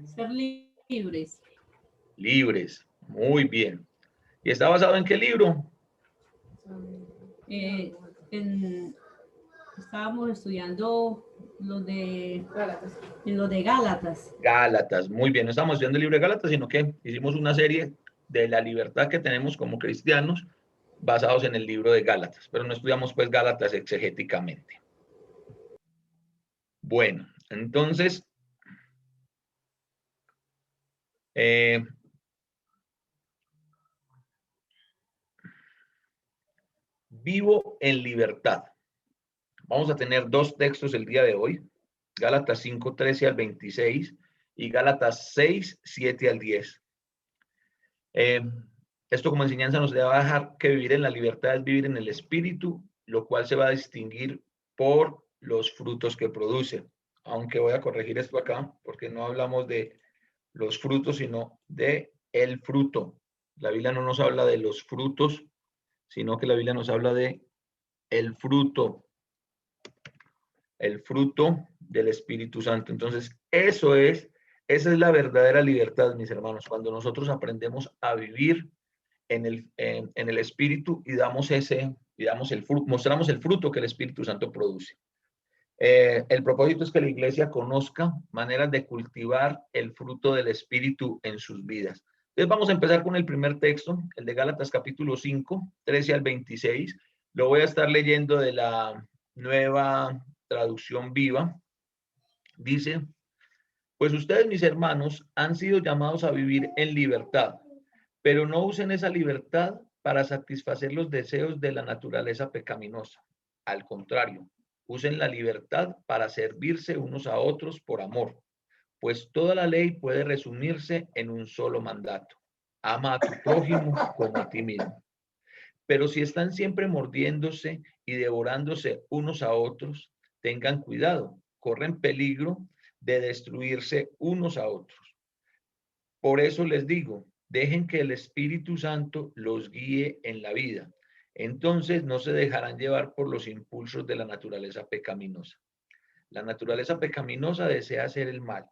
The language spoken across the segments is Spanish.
Ser libres. Libres. Muy bien. ¿Y está basado en qué libro? Eh, en- Estábamos estudiando lo de, en lo de Gálatas. Gálatas. Muy bien. No estamos estudiando el libro de Gálatas, sino que hicimos una serie de la libertad que tenemos como cristianos basados en el libro de Gálatas, pero no estudiamos pues Gálatas exegéticamente. Bueno, entonces, eh, vivo en libertad. Vamos a tener dos textos el día de hoy, Gálatas 5:13 al 26 y Gálatas 6:7 al 10. Eh, Esto como enseñanza nos va a dejar que vivir en la libertad es vivir en el espíritu, lo cual se va a distinguir por los frutos que produce. Aunque voy a corregir esto acá, porque no hablamos de los frutos, sino de el fruto. La Biblia no nos habla de los frutos, sino que la Biblia nos habla de el fruto del Espíritu Santo. Entonces, esa es la verdadera libertad, mis hermanos, cuando nosotros aprendemos a vivir en el Espíritu y damos el fruto, mostramos el fruto que el Espíritu Santo produce. El propósito es que la iglesia conozca maneras de cultivar el fruto del Espíritu en sus vidas. Entonces vamos a empezar con el primer texto, el de Gálatas capítulo 5, 13 al 26. Lo voy a estar leyendo de la nueva traducción viva. Dice, pues ustedes, mis hermanos, han sido llamados a vivir en libertad, pero no usen esa libertad para satisfacer los deseos de la naturaleza pecaminosa. Al contrario, usen la libertad para servirse unos a otros por amor, pues toda la ley puede resumirse en un solo mandato. Ama a tu prójimo como a ti mismo. Pero si están siempre mordiéndose y devorándose unos a otros, tengan cuidado, corren peligro de destruirse unos a otros. Por eso les digo, dejen que el Espíritu Santo los guíe en la vida. Entonces no se dejarán llevar por los impulsos de la naturaleza pecaminosa. La naturaleza pecaminosa desea hacer el mal,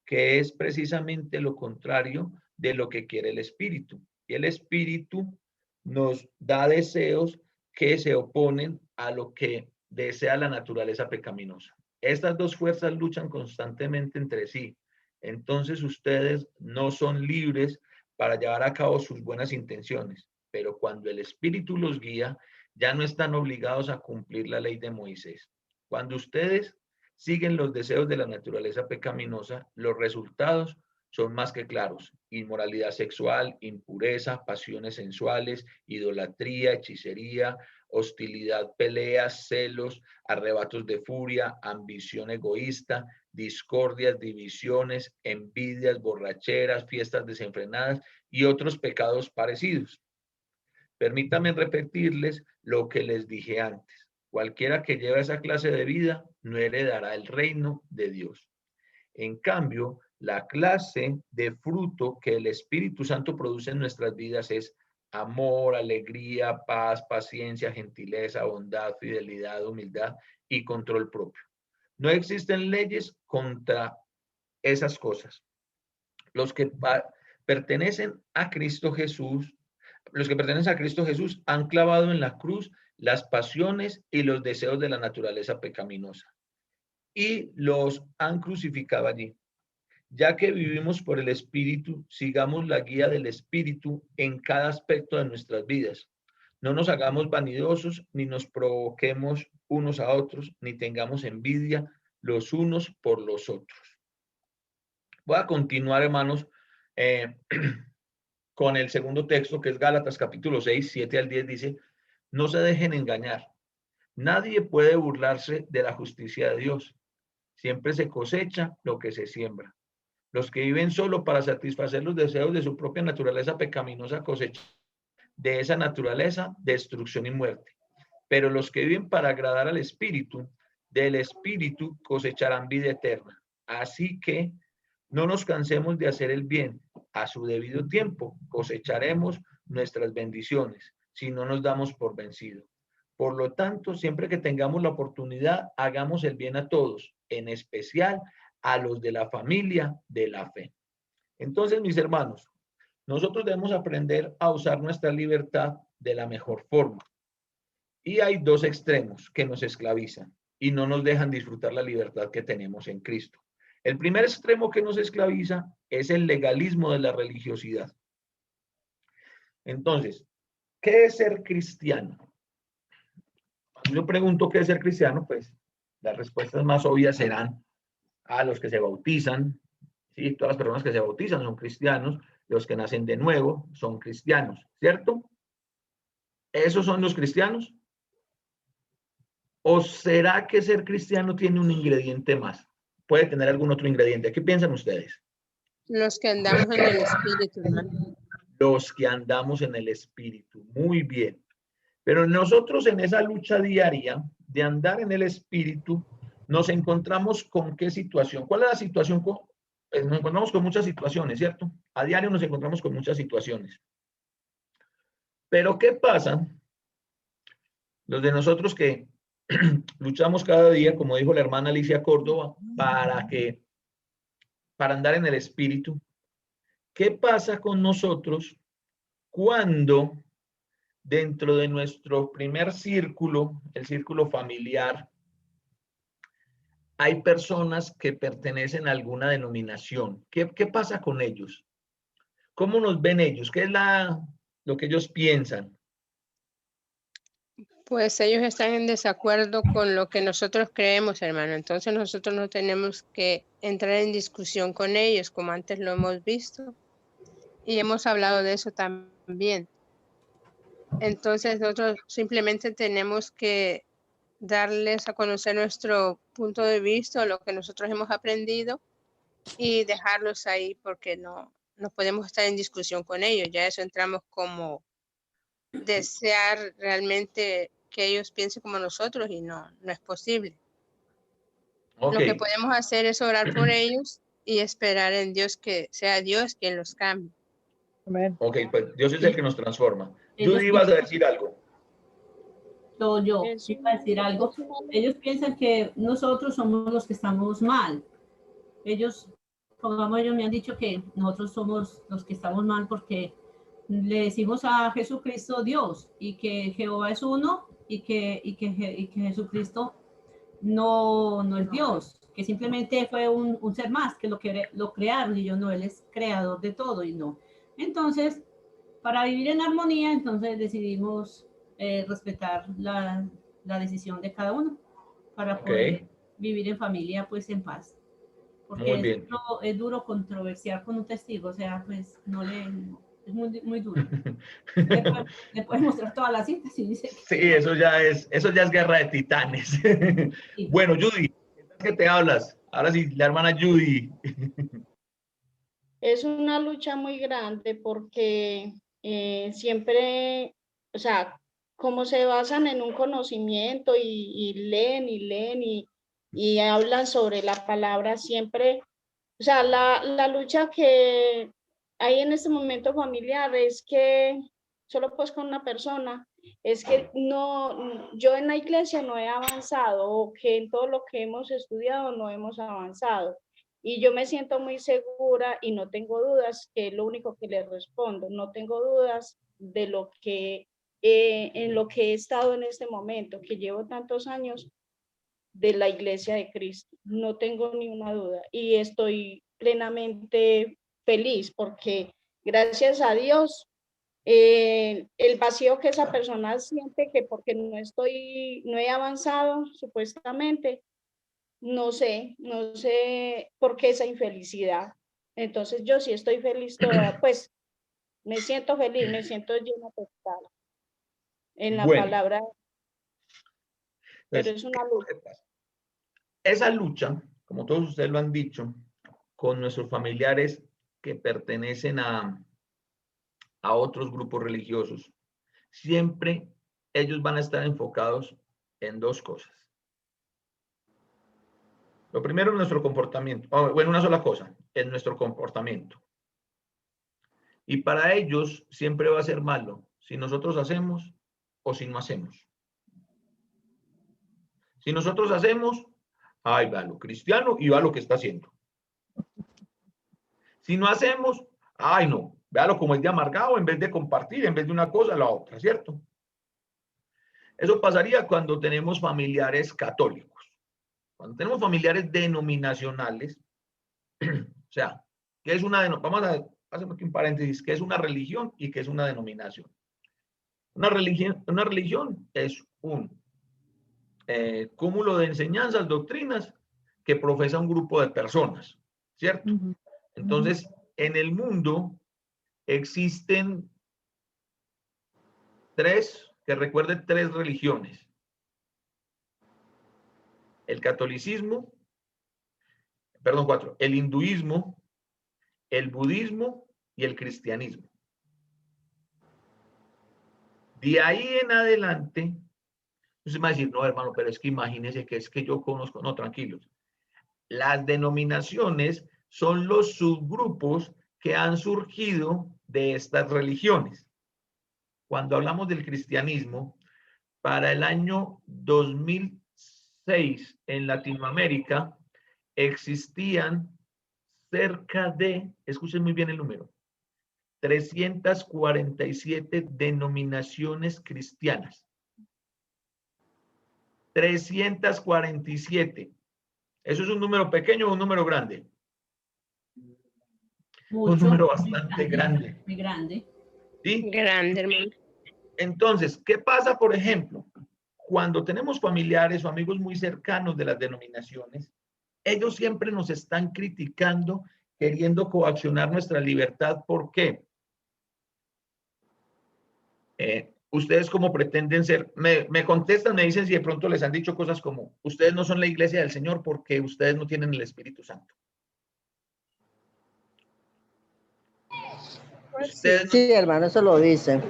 que es precisamente lo contrario de lo que quiere el Espíritu. Y el Espíritu nos da deseos que se oponen a lo que desea la naturaleza pecaminosa. Estas dos fuerzas luchan constantemente entre sí. Entonces ustedes no son libres para llevar a cabo sus buenas intenciones, pero cuando el Espíritu los guía, ya no están obligados a cumplir la ley de Moisés. Cuando ustedes siguen los deseos de la naturaleza pecaminosa, los resultados son más que claros: inmoralidad sexual, impureza, pasiones sensuales, idolatría, hechicería, hostilidad, peleas, celos, arrebatos de furia, ambición egoísta, discordias, divisiones, envidias, borracheras, fiestas desenfrenadas y otros pecados parecidos. Permítanme repetirles lo que les dije antes. Cualquiera que lleve esa clase de vida no heredará el reino de Dios. En cambio, la clase de fruto que el Espíritu Santo produce en nuestras vidas es amor, alegría, paz, paciencia, gentileza, bondad, fidelidad, humildad y control propio. No existen leyes contra esas cosas. Los que pertenecen a Cristo Jesús, los que pertenecen a Cristo Jesús han clavado en la cruz las pasiones y los deseos de la naturaleza pecaminosa y los han crucificado allí. Ya que vivimos por el Espíritu, sigamos la guía del Espíritu en cada aspecto de nuestras vidas. No nos hagamos vanidosos, ni nos provoquemos unos a otros, ni tengamos envidia los unos por los otros. Voy a continuar, hermanos, eh, con el segundo texto, que es Gálatas capítulo 6, 7 al 10, dice, no se dejen engañar. Nadie puede burlarse de la justicia de Dios. Siempre se cosecha lo que se siembra. Los que viven solo para satisfacer los deseos de su propia naturaleza pecaminosa cosechan de esa naturaleza destrucción y muerte. Pero los que viven para agradar al Espíritu, del Espíritu cosecharán vida eterna. Así que no nos cansemos de hacer el bien. A su debido tiempo cosecharemos nuestras bendiciones, si no nos damos por vencido. Por lo tanto, siempre que tengamos la oportunidad, hagamos el bien a todos, en especial a los de la familia de la fe. Entonces, mis hermanos, nosotros debemos aprender a usar nuestra libertad de la mejor forma. Y hay dos extremos que nos esclavizan y no nos dejan disfrutar la libertad que tenemos en Cristo. El primer extremo que nos esclaviza es el legalismo de la religiosidad. Entonces, ¿qué es ser cristiano? Yo pregunto qué es ser cristiano, pues las respuestas más obvias serán a los que se bautizan, ¿sí? Todas las personas que se bautizan son cristianos, los que nacen de nuevo son cristianos, ¿cierto? ¿Esos son los cristianos? ¿O será que ser cristiano tiene un ingrediente más? Puede tener algún otro ingrediente. ¿Qué piensan ustedes? Los que andamos en el Espíritu, hermano. Los que andamos en el Espíritu. Muy bien. Pero nosotros en esa lucha diaria de andar en el Espíritu, nos encontramos con qué situación. ¿Cuál es la situación? Nos encontramos con muchas situaciones, ¿cierto? A diario nos encontramos con muchas situaciones. Pero ¿qué pasa? Los de nosotros que luchamos cada día, como dijo la hermana Alicia Córdoba, para andar en el Espíritu. ¿Qué pasa con nosotros cuando dentro de nuestro primer círculo, el círculo familiar, hay personas que pertenecen a alguna denominación? ¿Qué pasa con ellos? ¿Cómo nos ven ellos? ¿Qué es lo que ellos piensan? Pues ellos están en desacuerdo con lo que nosotros creemos, hermano. Entonces nosotros no tenemos que entrar en discusión con ellos, como antes lo hemos visto. Y hemos hablado de eso también. Entonces nosotros simplemente tenemos que darles a conocer nuestro punto de vista, lo que nosotros hemos aprendido, y dejarlos ahí, porque no podemos estar en discusión con ellos. Ya eso entramos como desear realmente que ellos piensen como nosotros, y no es posible. Okay. Lo que podemos hacer es orar por ellos y esperar en Dios que sea Dios quien los cambie. Ok, pues Dios es el que nos transforma. Judy, ibas a decir algo. Yo iba a decir algo. Ellos piensan que nosotros somos los que estamos mal. Ellos me han dicho que nosotros somos los que estamos mal porque le decimos a Jesucristo Dios, y que Jehová es uno, y que Jesucristo no es Dios, que simplemente fue un ser más, que lo crearon, y yo no, Él es creador de todo y no. Entonces, para vivir en armonía, entonces decidimos respetar la decisión de cada uno para poder vivir en familia, pues en paz. Porque muy bien. Es duro controversiar con un testigo, o sea, pues es muy duro. Le puedes mostrar todas las cintas y dice que... Sí, eso ya es guerra de titanes. Sí. Bueno, Judy, ¿qué te hablas? Ahora sí, la hermana Judy. Es una lucha muy grande porque siempre, o sea, como se basan en un conocimiento y leen y hablan sobre la palabra, siempre, o sea, la lucha que hay en este momento familiar es que solo pues con una persona, es que yo en la iglesia no he avanzado, o que en todo lo que hemos estudiado no hemos avanzado. Y yo me siento muy segura y no tengo dudas, que es lo único que le respondo. No tengo dudas de lo que, en lo que he estado en este momento, que llevo tantos años de la Iglesia de Cristo. No tengo ni una duda y estoy plenamente feliz porque gracias a Dios, el vacío que esa persona siente, que porque no he avanzado supuestamente, no sé por qué esa infelicidad. Entonces yo sí estoy feliz toda, pues me siento feliz, me siento llena total en la palabra, pero es una lucha. Esa lucha, como todos ustedes lo han dicho, con nuestros familiares que pertenecen a otros grupos religiosos, siempre ellos van a estar enfocados en dos cosas. Lo primero es nuestro comportamiento. Bueno, una sola cosa, es nuestro comportamiento. Y para ellos siempre va a ser malo si nosotros hacemos o si no hacemos. Si nosotros hacemos, Ay, va lo cristiano y va lo que está haciendo. Si no hacemos, ay, no, véalo como es de amargado, en vez de compartir, en vez de una cosa, la otra, ¿cierto? Eso pasaría cuando tenemos familiares católicos. Cuando tenemos familiares denominacionales, o sea, ¿qué es una denominación? Vamos a hacer aquí un paréntesis, ¿qué es una religión y qué es una denominación? Una religión es un cúmulo de enseñanzas, doctrinas que profesa un grupo de personas, ¿cierto? Entonces, en el mundo existen que recuerden, tres religiones. El catolicismo, perdón, cuatro, el hinduismo, el budismo y el cristianismo. De ahí en adelante, entonces me va a decir, no, hermano, pero es que imagínese que es que yo conozco, no, tranquilos. Las denominaciones son los subgrupos que han surgido de estas religiones. Cuando hablamos del cristianismo, para el año 2006 en Latinoamérica existían cerca de, escuchen muy bien el número, 347 denominaciones cristianas. 347. ¿Eso es un número pequeño o un número grande? Mucho, un número bastante grande. Muy grande. ¿Sí? Grande, hermano. Entonces, ¿qué pasa, por ejemplo? Cuando tenemos familiares o amigos muy cercanos de las denominaciones, ellos siempre nos están criticando, queriendo coaccionar nuestra libertad. ¿Por qué? Ustedes como pretenden ser, me contestan, me dicen si de pronto les han dicho cosas como, ustedes no son la iglesia del Señor porque ustedes no tienen el Espíritu Santo. Ustedes sí, hermano, eso lo dicen.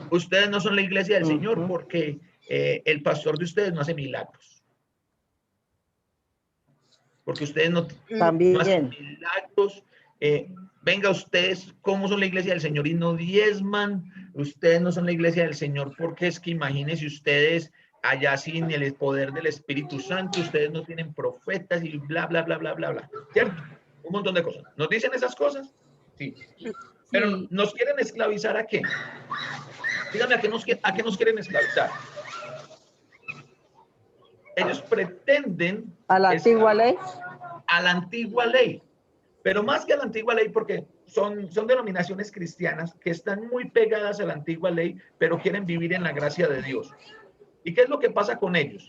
Ustedes no son la iglesia del Señor porque el pastor de ustedes no hace milagros. Porque ustedes no hacen milagros. Venga, ustedes, ¿cómo son la iglesia del Señor y no diezman? Ustedes no son la iglesia del Señor porque es que imagínense ustedes allá sin el poder del Espíritu Santo, ustedes no tienen profetas y bla, bla, bla, bla, bla, bla. ¿Cierto? Un montón de cosas. ¿Nos dicen esas cosas? Sí. Pero ¿nos quieren esclavizar a qué? Dígame, ¿a qué nos quieren esclavizar? Ellos pretenden... ¿A la antigua ley? A la antigua ley. Pero más que a la antigua ley, porque son denominaciones cristianas que están muy pegadas a la antigua ley, pero quieren vivir en la gracia de Dios. ¿Y qué es lo que pasa con ellos?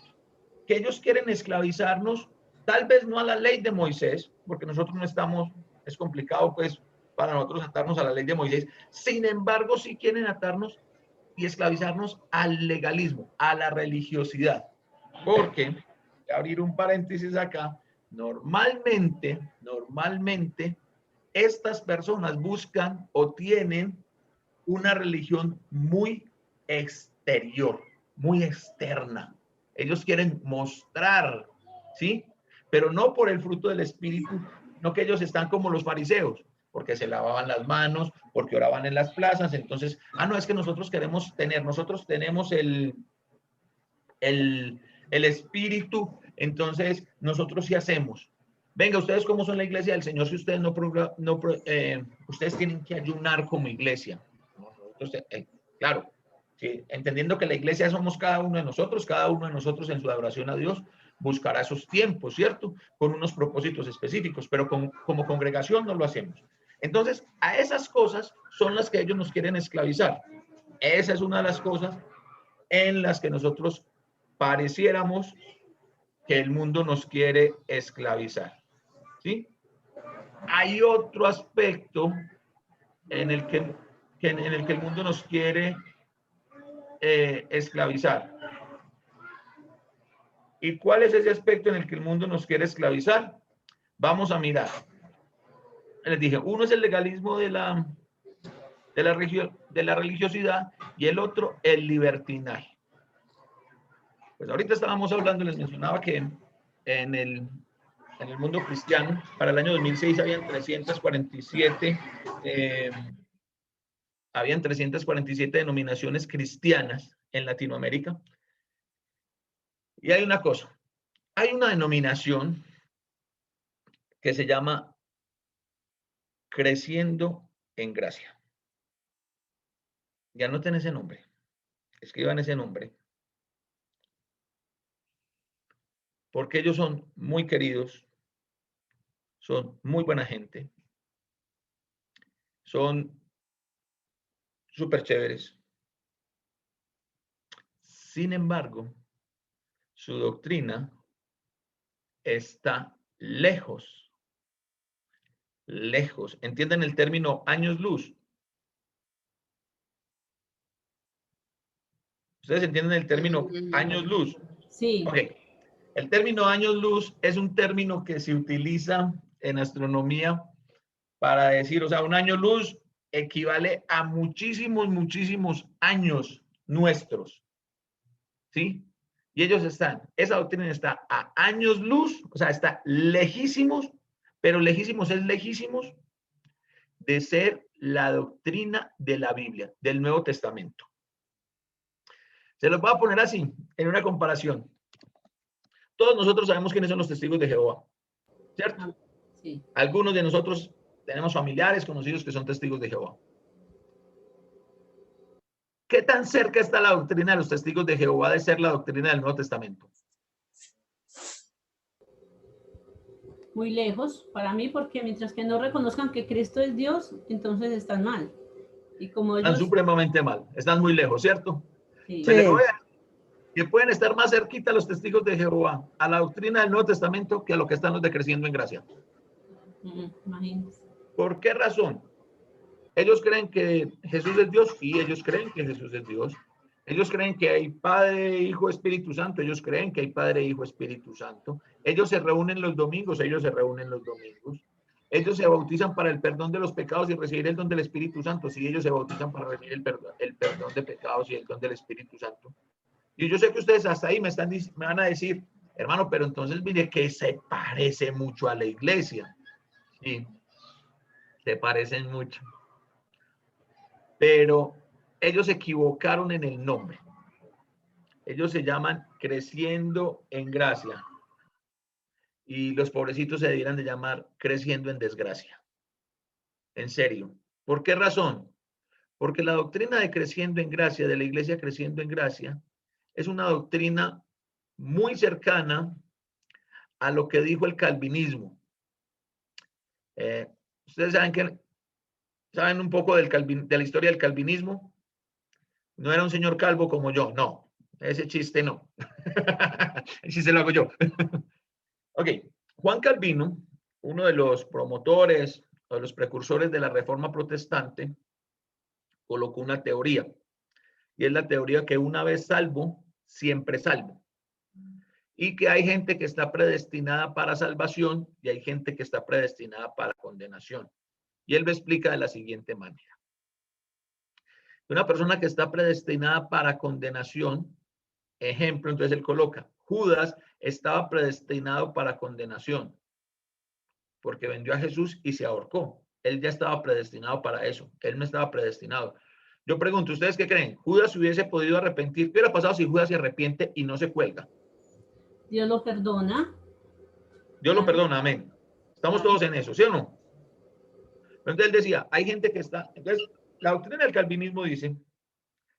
Que ellos quieren esclavizarnos, tal vez no a la ley de Moisés, porque nosotros no estamos, es complicado pues para nosotros atarnos a la ley de Moisés. Sin embargo, sí quieren atarnos y esclavizarnos al legalismo, a la religiosidad. Porque, voy a abrir un paréntesis acá, normalmente, estas personas buscan o tienen una religión muy exterior, muy externa. Ellos quieren mostrar, ¿sí? Pero no por el fruto del Espíritu, no que ellos están como los fariseos, porque se lavaban las manos, porque oraban en las plazas. Entonces, no, es que nosotros queremos tener, nosotros tenemos el Espíritu, entonces nosotros sí hacemos. Venga, ustedes cómo son la iglesia del Señor si ustedes ustedes tienen que ayunar como iglesia. Nosotros, claro, sí, entendiendo que la iglesia somos cada uno de nosotros en su adoración a Dios buscará esos tiempos, ¿cierto? Con unos propósitos específicos, pero como congregación no lo hacemos. Entonces, a esas cosas son las que ellos nos quieren esclavizar. Esa es una de las cosas en las que nosotros pareciéramos que el mundo nos quiere esclavizar, ¿sí? Hay otro aspecto en el que el mundo nos quiere esclavizar. ¿Y cuál es ese aspecto en el que el mundo nos quiere esclavizar? Vamos a mirar. Les dije, uno es el legalismo de la religiosidad y el otro el libertinaje. Pues ahorita estábamos hablando, les mencionaba que en el mundo cristiano, para el año 2006 habían 347 denominaciones cristianas en Latinoamérica. Y hay una cosa, Hay una denominación que se llama Creciendo en Gracia. Y anoten ese nombre. Escriban ese nombre. Porque ellos son muy queridos, son muy buena gente, son súper chéveres. Sin embargo, su doctrina está lejos, lejos. ¿Entienden el término años luz? ¿Ustedes entienden el término años luz? Sí. Ok. El término años luz es un término que se utiliza en astronomía para decir, o sea, un año luz equivale a muchísimos, muchísimos años nuestros. ¿Sí? Y ellos están, esa doctrina está a años luz, o sea, está lejísimos, pero lejísimos es lejísimos de ser la doctrina de la Biblia, del Nuevo Testamento. Se los voy a poner así, en una comparación. Todos nosotros sabemos quiénes son los testigos de Jehová, ¿cierto? Sí. Algunos de nosotros tenemos familiares conocidos que son testigos de Jehová. ¿Qué tan cerca está la doctrina de los testigos de Jehová de ser la doctrina del Nuevo Testamento? Muy lejos para mí, porque mientras que no reconozcan que Cristo es Dios, entonces están mal. Y como Están ellos... supremamente mal, están muy lejos, ¿cierto? Sí. Se les voy a que pueden estar más cerquita los testigos de Jehová a la doctrina del Nuevo Testamento que a lo que están los de Creciendo en Gracia. Imagínense. ¿Por qué razón? Ellos creen que Jesús es Dios y ellos creen que Jesús es Dios. Ellos creen que hay Padre, Hijo, Espíritu Santo. Ellos creen que hay Padre, Hijo, Espíritu Santo. Ellos se reúnen los domingos. Ellos se reúnen los domingos. Ellos se bautizan para el perdón de los pecados y recibir el don del Espíritu Santo. Sí, ellos se bautizan para recibir el perdón de pecados y el don del Espíritu Santo. Y yo sé que ustedes hasta ahí me van a decir, hermano, pero entonces mire que se parece mucho a la iglesia. Sí, se parecen mucho. Pero ellos se equivocaron en el nombre. Ellos se llaman Creciendo en Gracia. Y los pobrecitos se debieran de llamar Creciendo en Desgracia. En serio. ¿Por qué razón? Porque la doctrina de Creciendo en Gracia, de la iglesia Creciendo en Gracia, es una doctrina muy cercana a lo que dijo el calvinismo. Ustedes saben un poco de la historia del calvinismo. No era un señor calvo como yo, no. Ese chiste no. El chiste lo hago yo. Ok, Juan Calvino, uno de los promotores o de los precursores de la Reforma Protestante, colocó una teoría. Y es la teoría que una vez salvo, siempre salvo. Y que hay gente que está predestinada para salvación y hay gente que está predestinada para condenación. Y él me explica de la siguiente manera. Una persona que está predestinada para condenación, ejemplo, entonces él coloca, Judas estaba predestinado para condenación porque vendió a Jesús y se ahorcó. Él ya estaba predestinado para eso. Él no estaba predestinado. Yo pregunto, ¿ustedes qué creen? ¿Judas se hubiese podido arrepentir? ¿Qué hubiera pasado si Judas se arrepiente y no se cuelga? Dios lo perdona. Dios lo perdona, amén. Estamos todos en eso, ¿sí o no? Entonces él decía, hay gente que está... Entonces, la doctrina del calvinismo dice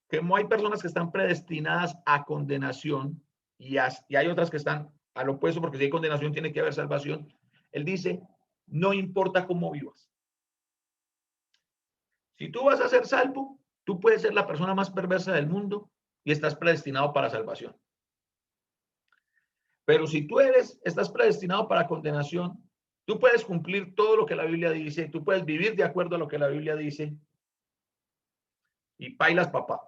que no hay personas que están predestinadas a condenación y hay otras que están al opuesto, porque si hay condenación tiene que haber salvación. Él dice, no importa cómo vivas. Si tú vas a ser salvo, tú puedes ser la persona más perversa del mundo y estás predestinado para salvación. Pero si tú estás predestinado para condenación, tú puedes cumplir todo lo que la Biblia dice, tú puedes vivir de acuerdo a lo que la Biblia dice y pailas papá.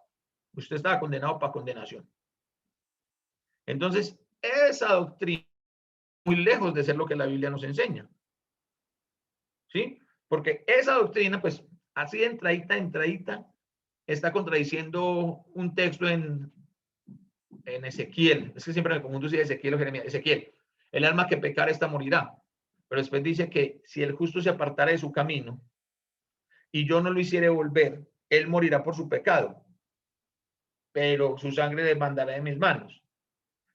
Usted estaba condenado para condenación. Entonces, esa doctrina muy lejos de ser lo que la Biblia nos enseña. ¿Sí? Porque esa doctrina, pues, así de entradita, está contradiciendo un texto en Ezequiel. Es que siempre me confundo si Ezequiel o Jeremías. Ezequiel, el alma que pecare esta morirá. Pero después dice que si el justo se apartara de su camino y yo no lo hiciere volver, él morirá por su pecado, pero su sangre demandará de mis manos.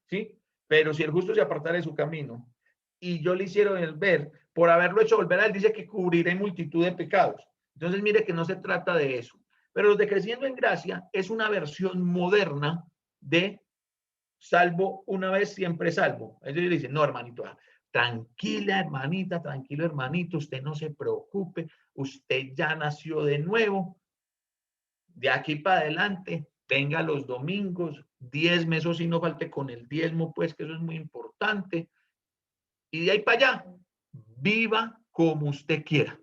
¿Sí? Pero si el justo se apartara de su camino y yo le hiciera el ver, por haberlo hecho volver a él, dice que cubriré multitud de pecados. Entonces, mire que no se trata de eso. Pero los de Creciendo en Gracia es una versión moderna de salvo una vez, siempre salvo. Ellos dicen, no, hermanito, tranquila, hermanita, tranquilo, hermanito, usted no se preocupe, usted ya nació de nuevo. De aquí para adelante, venga los domingos, diezme, eso sí no falte con el diezmo, pues que eso es muy importante. Y de ahí para allá, viva como usted quiera.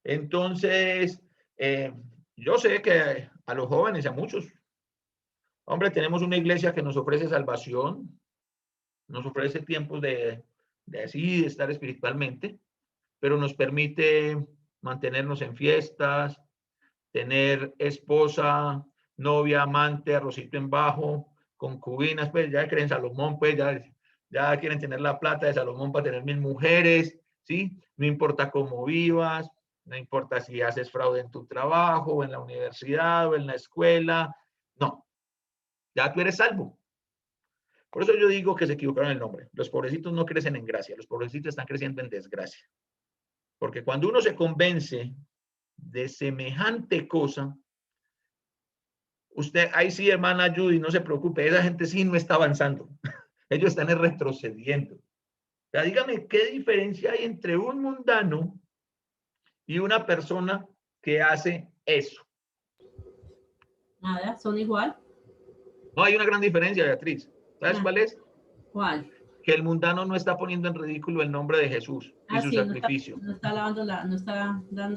Entonces, yo sé que a los jóvenes, a muchos, hombre, tenemos una iglesia que nos ofrece salvación, nos ofrece tiempos de así, de estar espiritualmente, pero nos permite mantenernos en fiestas, tener esposa, novia, amante, arrocito en bajo, concubinas, pues ya creen Salomón, pues ya quieren tener la plata de Salomón para tener 1000 mujeres, ¿sí? No importa cómo vivas, no importa si haces fraude en tu trabajo, o en la universidad, o en la escuela, no, ya tú eres salvo. Por eso yo digo que se equivocaron el nombre. Los pobrecitos no crecen en gracia, los pobrecitos están creciendo en desgracia. Porque cuando uno se convence de semejante cosa, usted, ahí sí, hermana Judy, no se preocupe, esa gente sí no está avanzando. Ellos están retrocediendo. O sea, dígame, ¿qué diferencia hay entre un mundano y una persona que hace eso? Nada, son igual. No, hay una gran diferencia, Beatriz. ¿Sabes cuál es? ¿Cuál? Que el mundano no está poniendo en ridículo el nombre de Jesús y su sí, sacrificio. No está dando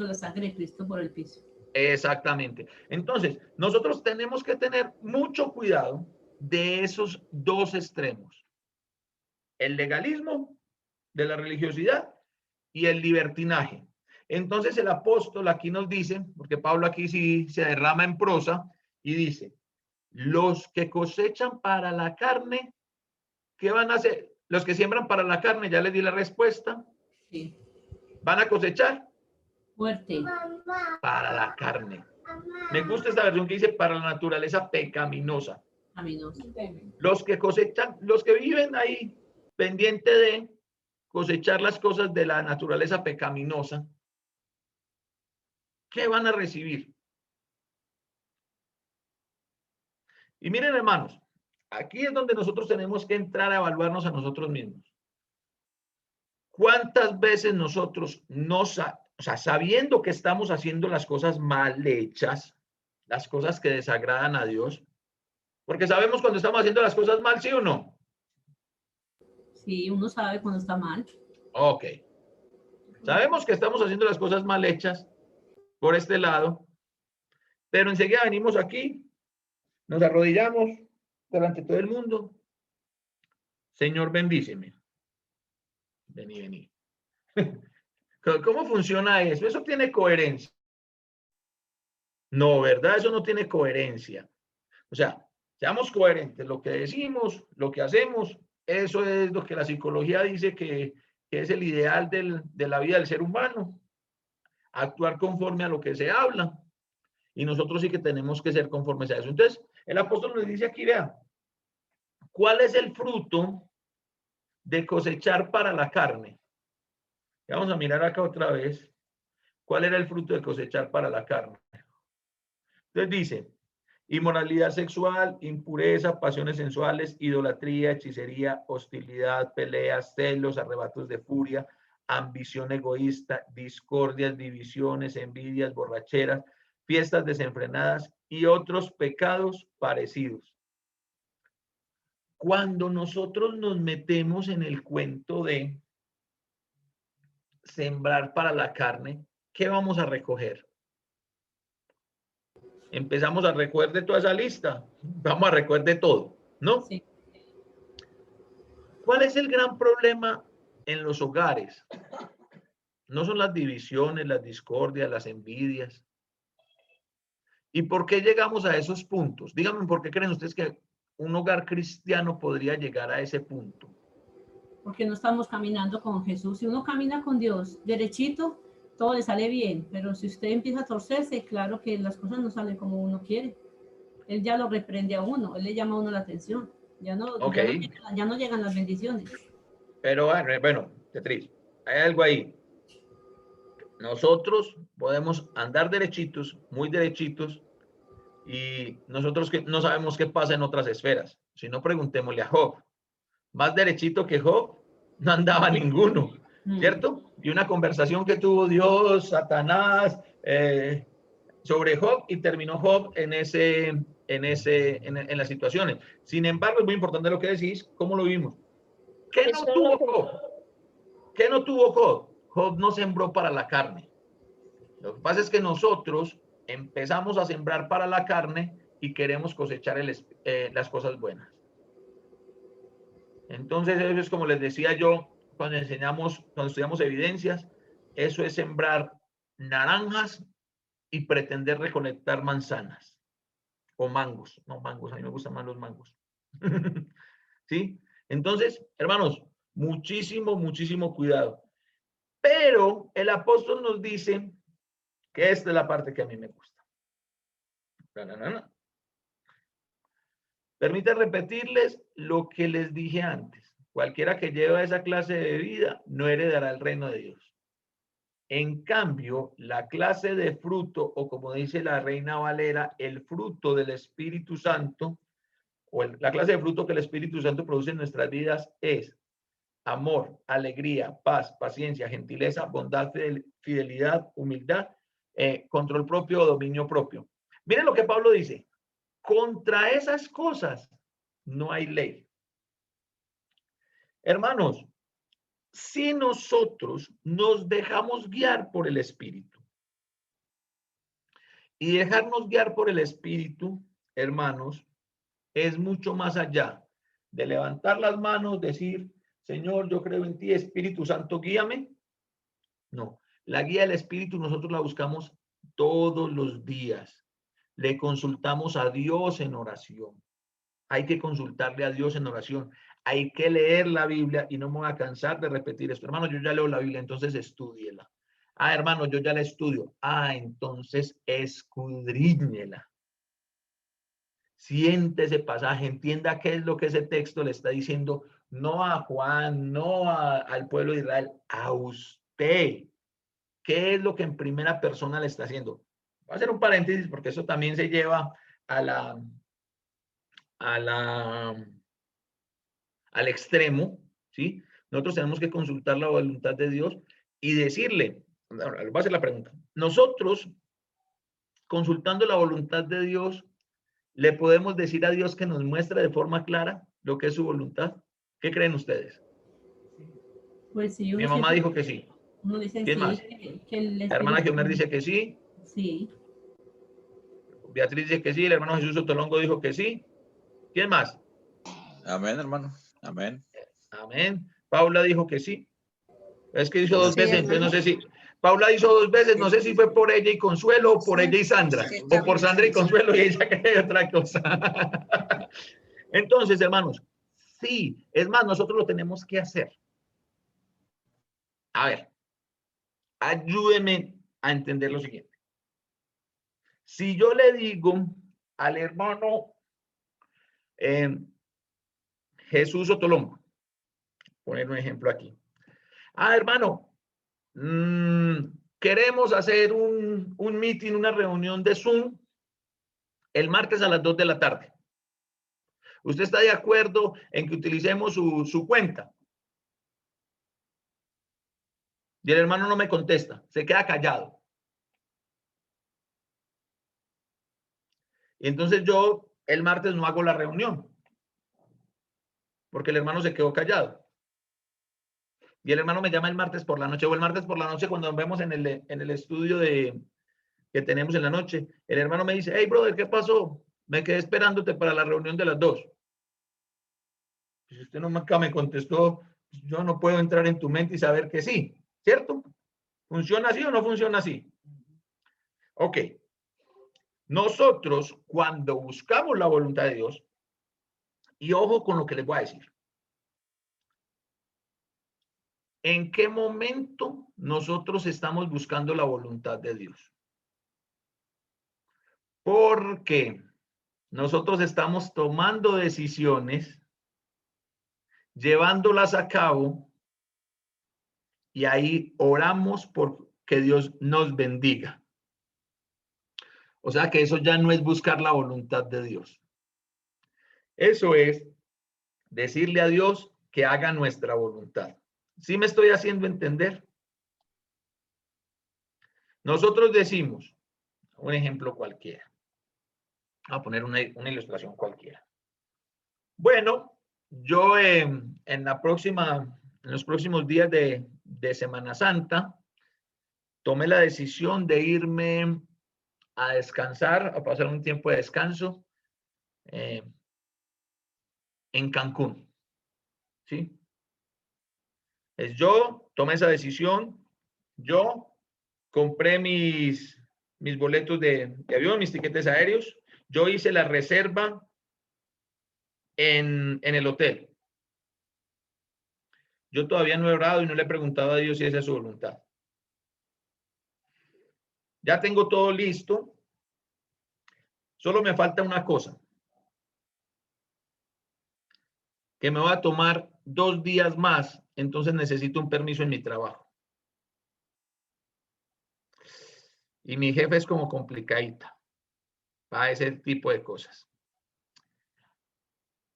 la sangre de Cristo por el piso. Exactamente. Entonces, nosotros tenemos que tener mucho cuidado de esos dos extremos. El legalismo de la religiosidad y el libertinaje. Entonces el apóstol aquí nos dice, porque Pablo aquí sí se derrama en prosa y dice, los que cosechan para la carne, ¿qué van a hacer? Los que siembran para la carne, ya les di la respuesta. Sí. ¿Van a cosechar? Fuerte. Para la carne. Me gusta esta versión que dice para la naturaleza pecaminosa. Pecaminosa. Los que cosechan, los que viven ahí pendiente de cosechar las cosas de la naturaleza pecaminosa, ¿qué van a recibir? Y miren, hermanos, aquí es donde nosotros tenemos que entrar a evaluarnos a nosotros mismos. ¿Cuántas veces nosotros sabiendo que estamos haciendo las cosas mal hechas, las cosas que desagradan a Dios, porque sabemos cuando estamos haciendo las cosas mal, ¿sí o no? Sí, uno sabe cuando está mal. Ok. Sabemos que estamos haciendo las cosas mal hechas por este lado, pero enseguida venimos aquí, nos arrodillamos delante de todo el mundo. Señor, bendíceme. Vení. ¿Cómo funciona eso? ¿Eso tiene coherencia? No, ¿verdad? Eso no tiene coherencia. O sea, seamos coherentes. Lo que decimos, lo que hacemos, eso es lo que la psicología dice que es el ideal de la vida del ser humano. Actuar conforme a lo que se habla. Y nosotros sí que tenemos que ser conformes a eso. Entonces, el apóstol nos dice aquí, vean, ¿cuál es el fruto de cosechar para la carne? Vamos a mirar acá otra vez. ¿Cuál era el fruto de cosechar para la carne? Entonces dice, inmoralidad sexual, impureza, pasiones sensuales, idolatría, hechicería, hostilidad, peleas, celos, arrebatos de furia, ambición egoísta, discordias, divisiones, envidias, borracheras, fiestas desenfrenadas y otros pecados parecidos. Cuando nosotros nos metemos en el cuento de sembrar para la carne, ¿qué vamos a recoger? Empezamos a recoger de toda esa lista. Vamos a recoger de todo, ¿no? Sí. ¿Cuál es el gran problema en los hogares? No son las divisiones, las discordias, las envidias. ¿Y por qué llegamos a esos puntos? Díganme, ¿por qué creen ustedes que un hogar cristiano podría llegar a ese punto? Porque no estamos caminando con Jesús. Si uno camina con Dios derechito, todo le sale bien. Pero si usted empieza a torcerse, claro que las cosas no salen como uno quiere. Él ya lo reprende a uno, él le llama a uno la atención. Ya no, Ok. ya no llegan las bendiciones. Pero bueno, Beatriz, hay algo ahí. Nosotros podemos andar derechitos, muy derechitos, y nosotros que no sabemos qué pasa en otras esferas. Si no, preguntémosle a Job. Más derechito que Job, no andaba ninguno, ¿cierto? Y una conversación que tuvo Dios, Satanás, sobre Job, y terminó Job en las situaciones. Sin embargo, es muy importante lo que decís, ¿cómo lo vimos? ¿Qué no tuvo Job? ¿Qué no tuvo Job? Job no sembró para la carne. Lo que pasa es que nosotros empezamos a sembrar para la carne y queremos cosechar las cosas buenas. Entonces, eso es como les decía yo cuando estudiamos evidencias, eso es sembrar naranjas y pretender recolectar manzanas o mangos. No, mangos, a mí me gustan más los mangos. ¿Sí? Entonces, hermanos, muchísimo cuidado. Pero el apóstol nos dice que esta es la parte que a mí me gusta. Permítanme repetirles lo que les dije antes. Cualquiera que lleve esa clase de vida no heredará el reino de Dios. En cambio, la clase de fruto, o como dice la Reina Valera, el fruto del Espíritu Santo, o la clase de fruto que el Espíritu Santo produce en nuestras vidas es amor, alegría, paz, paciencia, gentileza, bondad, fidelidad, humildad, control propio o dominio propio. Miren lo que Pablo dice. Contra esas cosas no hay ley. Hermanos, si nosotros nos dejamos guiar por el Espíritu y dejarnos guiar por el Espíritu, hermanos, es mucho más allá de levantar las manos, decir, Señor, yo creo en ti, Espíritu Santo, guíame. No, la guía del Espíritu nosotros la buscamos todos los días. Le consultamos a Dios en oración. Hay que consultarle a Dios en oración. Hay que leer la Biblia y no me voy a cansar de repetir esto. Hermano, yo ya leo la Biblia, entonces estúdiela. Ah, hermano, yo ya la estudio. Ah, entonces escudriñela. Siente ese pasaje, entienda qué es lo que ese texto le está diciendo, no a Juan, no al pueblo de Israel, a usted. ¿Qué es lo que en primera persona le está haciendo? Voy a hacer un paréntesis porque eso también se lleva al extremo, ¿sí? Nosotros tenemos que consultar la voluntad de Dios y decirle, ahora, les voy a hacer la pregunta, nosotros, consultando la voluntad de Dios, ¿le podemos decir a Dios que nos muestre de forma clara lo que es su voluntad? ¿Qué creen ustedes? Pues sí, Mi mamá dijo que sí. Uno dice ¿Quién sí, más? La hermana Giomer dice que sí. Sí. Beatriz dice que sí. El hermano Jesús Sotolongo dijo que sí. ¿Quién más? Amén, hermano. Amén. Amén. Paula dijo que sí. Es que hizo dos Sí, veces, entonces hermano. no sé si. Paula hizo dos veces, no sé si fue por ella y Consuelo o por ella y Sandra. Sí, O por Sandra y Consuelo y ella cree otra cosa. Entonces, hermanos, sí, es más, nosotros lo tenemos que hacer. A ver, ayúdenme a entender lo siguiente. Si yo le digo al hermano Jesús Otolongo, poner un ejemplo aquí. Ah, hermano, queremos hacer un meeting, una reunión de Zoom el martes a las 2 de la tarde. ¿Usted está de acuerdo en que utilicemos su cuenta? Y el hermano no me contesta, se queda callado. Y entonces yo el martes no hago la reunión, porque el hermano se quedó callado. Y el hermano me llama el martes por la noche, o el martes por la noche cuando nos vemos en el estudio que tenemos en la noche. El hermano me dice, hey, brother, ¿qué pasó? Me quedé esperándote para la reunión de las 2. Si usted nunca me contestó, yo no puedo entrar en tu mente y saber que sí, ¿cierto? ¿Funciona así o no funciona así? Ok. Nosotros, cuando buscamos la voluntad de Dios, y ojo con lo que les voy a decir, ¿en qué momento nosotros estamos buscando la voluntad de Dios? Porque nosotros estamos tomando decisiones llevándolas a cabo, y ahí oramos por que Dios nos bendiga. O sea que eso ya no es buscar la voluntad de Dios. Eso es decirle a Dios que haga nuestra voluntad. ¿Sí me estoy haciendo entender? Nosotros decimos, un ejemplo cualquiera. Voy a poner una ilustración cualquiera. Bueno, yo en los próximos días de Semana Santa, tomé la decisión de irme a descansar, a pasar un tiempo de descanso en Cancún. ¿Sí? Yo tomé esa decisión, yo compré mis boletos de avión, mis tiquetes aéreos, yo hice la reserva en el hotel. Yo todavía no he orado y no le he preguntado a Dios si esa es su voluntad. Ya tengo todo listo. Solo me falta una cosa. Que me va a tomar 2 días más, entonces necesito un permiso en mi trabajo. Y mi jefe es como complicadita para ese tipo de cosas.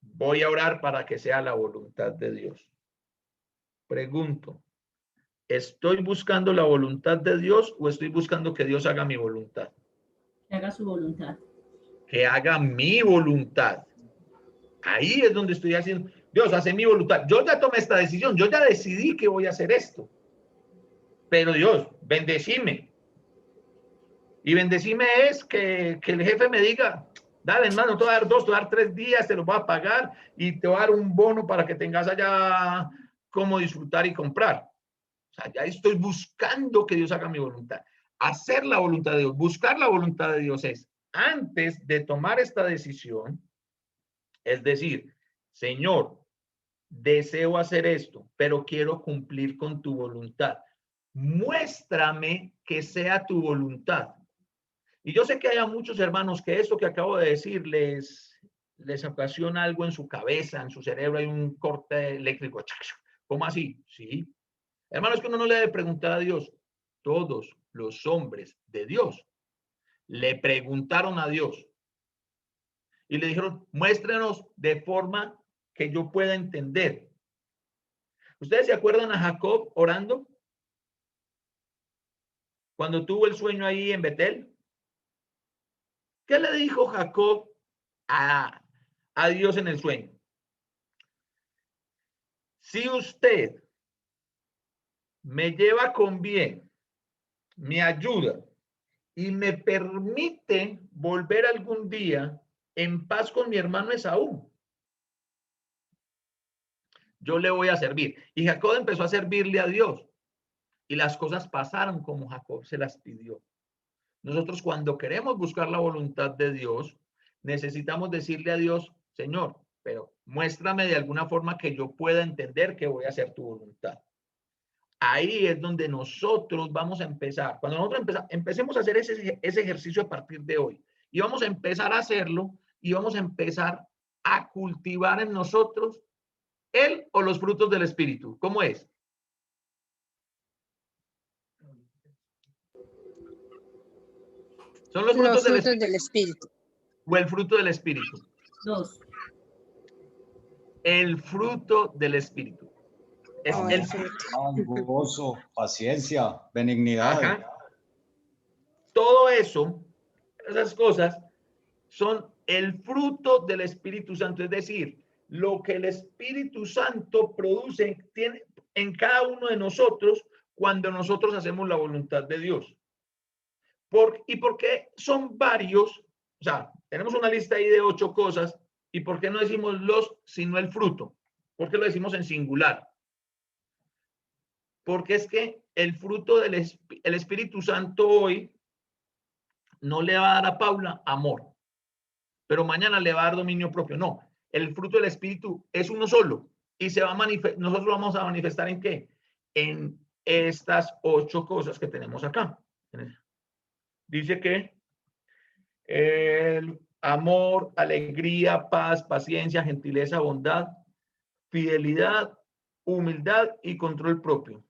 Voy a orar para que sea la voluntad de Dios. Pregunto, ¿estoy buscando la voluntad de Dios o estoy buscando que Dios haga mi voluntad? Que haga su voluntad. Que haga mi voluntad. Ahí es donde estoy haciendo. Dios, hace mi voluntad. Yo ya tomé esta decisión. Yo ya decidí que voy a hacer esto. Pero Dios, bendecime. Y bendecime es que el jefe me diga, dale, hermano, te voy a dar 2, te voy a dar 3 días, te los voy a pagar y te voy a dar un bono para que tengas allá cómo disfrutar y comprar. O sea, ya estoy buscando que Dios haga mi voluntad. Hacer la voluntad de Dios, buscar la voluntad de Dios es, antes de tomar esta decisión, es decir, Señor, deseo hacer esto, pero quiero cumplir con tu voluntad. Muéstrame que sea tu voluntad. Y yo sé que hay muchos hermanos que esto que acabo de decir les ocasiona algo en su cabeza, en su cerebro, hay un corte eléctrico. ¿Cómo así? Sí. Hermanos, que uno no le debe preguntar a Dios. Todos los hombres de Dios le preguntaron a Dios y le dijeron, muéstrenos de forma que yo pueda entender. ¿Ustedes se acuerdan a Jacob orando? Cuando tuvo el sueño ahí en Betel. ¿Qué le dijo Jacob a Dios en el sueño? Si usted me lleva con bien, me ayuda y me permite volver algún día en paz con mi hermano Esaú, yo le voy a servir. Y Jacob empezó a servirle a Dios y las cosas pasaron como Jacob se las pidió. Nosotros cuando queremos buscar la voluntad de Dios, necesitamos decirle a Dios, Señor, pero muéstrame de alguna forma que yo pueda entender que voy a hacer tu voluntad. Ahí es donde nosotros vamos a empezar. Cuando nosotros empecemos a hacer ese ejercicio a partir de hoy, y vamos a empezar a hacerlo, y vamos a empezar a cultivar en nosotros el o los frutos del Espíritu. ¿Cómo es? Son los frutos del Espíritu. O el fruto del Espíritu. Dos. El fruto del Espíritu. Es el fruto. Gozo, paciencia, benignidad. Ajá. Todo eso, esas cosas, son el fruto del Espíritu Santo. Es decir, lo que el Espíritu Santo produce tiene en cada uno de nosotros cuando nosotros hacemos la voluntad de Dios. ¿Y por qué son varios? O sea, tenemos una lista ahí de 8 cosas. ¿Y por qué no decimos los, sino el fruto? ¿Por qué lo decimos en singular? Porque es que el fruto del el Espíritu Santo hoy no le va a dar a Paula amor, pero mañana le va a dar dominio propio. No, el fruto del Espíritu es uno solo y se va a manifestar. Nosotros vamos a manifestar ¿en qué? En estas 8 cosas que tenemos acá. Dice que el amor, alegría, paz, paciencia, gentileza, bondad, fidelidad, humildad y control propio.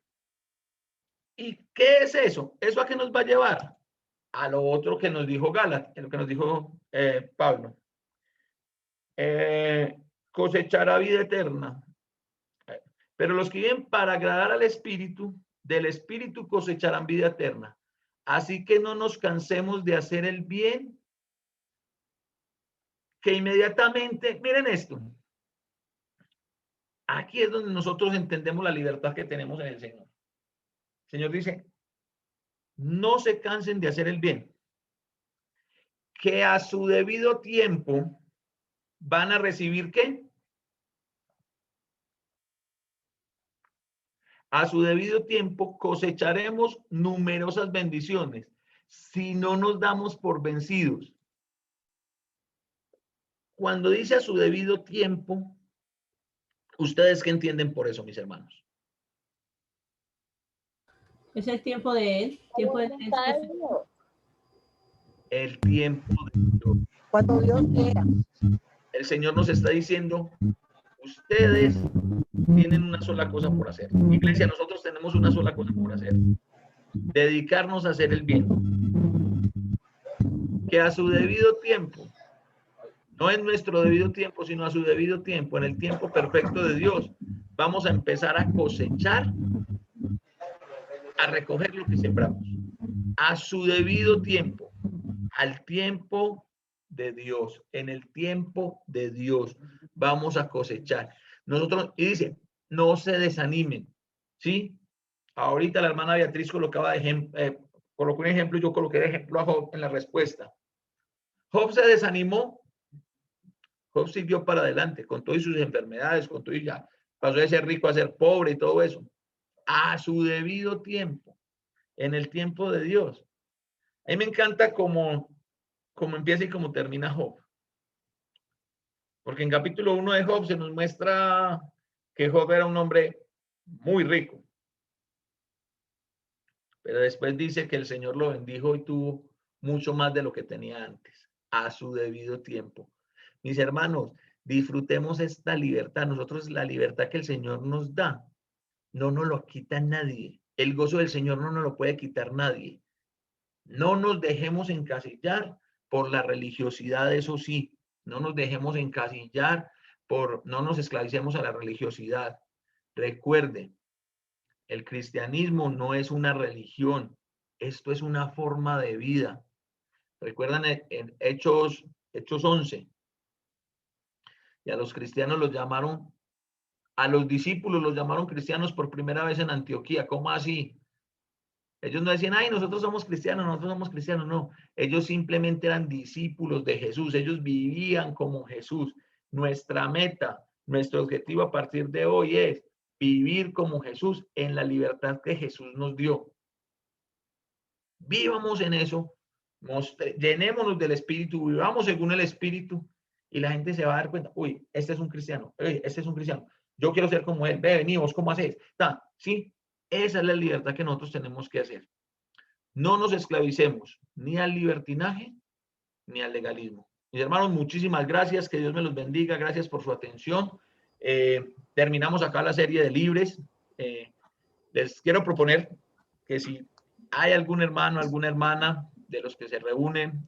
¿Y qué es eso? ¿Eso a qué nos va a llevar? A lo otro que nos dijo Gálatas, lo que nos dijo Pablo. Cosechará vida eterna. Pero los que viven para agradar al Espíritu, del Espíritu cosecharán vida eterna. Así que no nos cansemos de hacer el bien, que inmediatamente, miren esto, aquí es donde nosotros entendemos la libertad que tenemos en el Señor. El Señor dice, no se cansen de hacer el bien, que a su debido tiempo van a recibir ¿qué? A su debido tiempo cosecharemos numerosas bendiciones si no nos damos por vencidos. Cuando dice a su debido tiempo, ¿ustedes qué entienden por eso, mis hermanos? Es el tiempo de Él. Tiempo de Él. El tiempo de Dios. Cuando Dios quiera. El Señor nos está diciendo, ustedes tienen una sola cosa por hacer. Iglesia, nosotros tenemos una sola cosa por hacer. Dedicarnos a hacer el bien. Que a su debido tiempo, no en nuestro debido tiempo, sino a su debido tiempo, en el tiempo perfecto de Dios, vamos a empezar a cosechar, a recoger lo que sembramos. A su debido tiempo, al tiempo de Dios, en el tiempo de Dios, vamos a cosechar. Nosotros, y dice, no se desanimen, ¿sí? Ahorita la hermana Beatriz colocó un ejemplo, yo coloqué de ejemplo a Job en la respuesta. Job se desanimó, Job siguió para adelante con todas sus enfermedades, con todo y ya pasó de ser rico a ser pobre y todo eso. A su debido tiempo, en el tiempo de Dios. A mí me encanta cómo empieza y cómo termina Job. Porque en capítulo 1 de Job se nos muestra que Job era un hombre muy rico. Pero después dice que el Señor lo bendijo y tuvo mucho más de lo que tenía antes, a su debido tiempo. Mis hermanos, disfrutemos esta libertad. Nosotros la libertad que el Señor nos da, no nos lo quita nadie. El gozo del Señor no nos lo puede quitar nadie. No nos dejemos encasillar por la religiosidad, eso sí. No nos dejemos encasillar no nos esclavicemos a la religiosidad. Recuerden, el cristianismo no es una religión, esto es una forma de vida. Recuerdan en Hechos 11, y a los cristianos los llamaron, a los discípulos los llamaron cristianos por primera vez en Antioquía. ¿Cómo así? Ellos no decían, ay, nosotros somos cristianos, no. Ellos simplemente eran discípulos de Jesús, ellos vivían como Jesús. Nuestra meta, nuestro objetivo a partir de hoy es vivir como Jesús en la libertad que Jesús nos dio. Vivamos en eso, llenémonos del Espíritu, vivamos según el Espíritu y la gente se va a dar cuenta, uy, este es un cristiano, yo quiero ser como él, vení, vos cómo haces, ¿sí? Esa es la libertad que nosotros tenemos que hacer. No nos esclavicemos ni al libertinaje ni al legalismo. Mis hermanos, muchísimas gracias, que Dios me los bendiga, gracias por su atención. Terminamos acá la serie de libres. Les quiero proponer que si hay algún hermano, alguna hermana de los que se reúnen,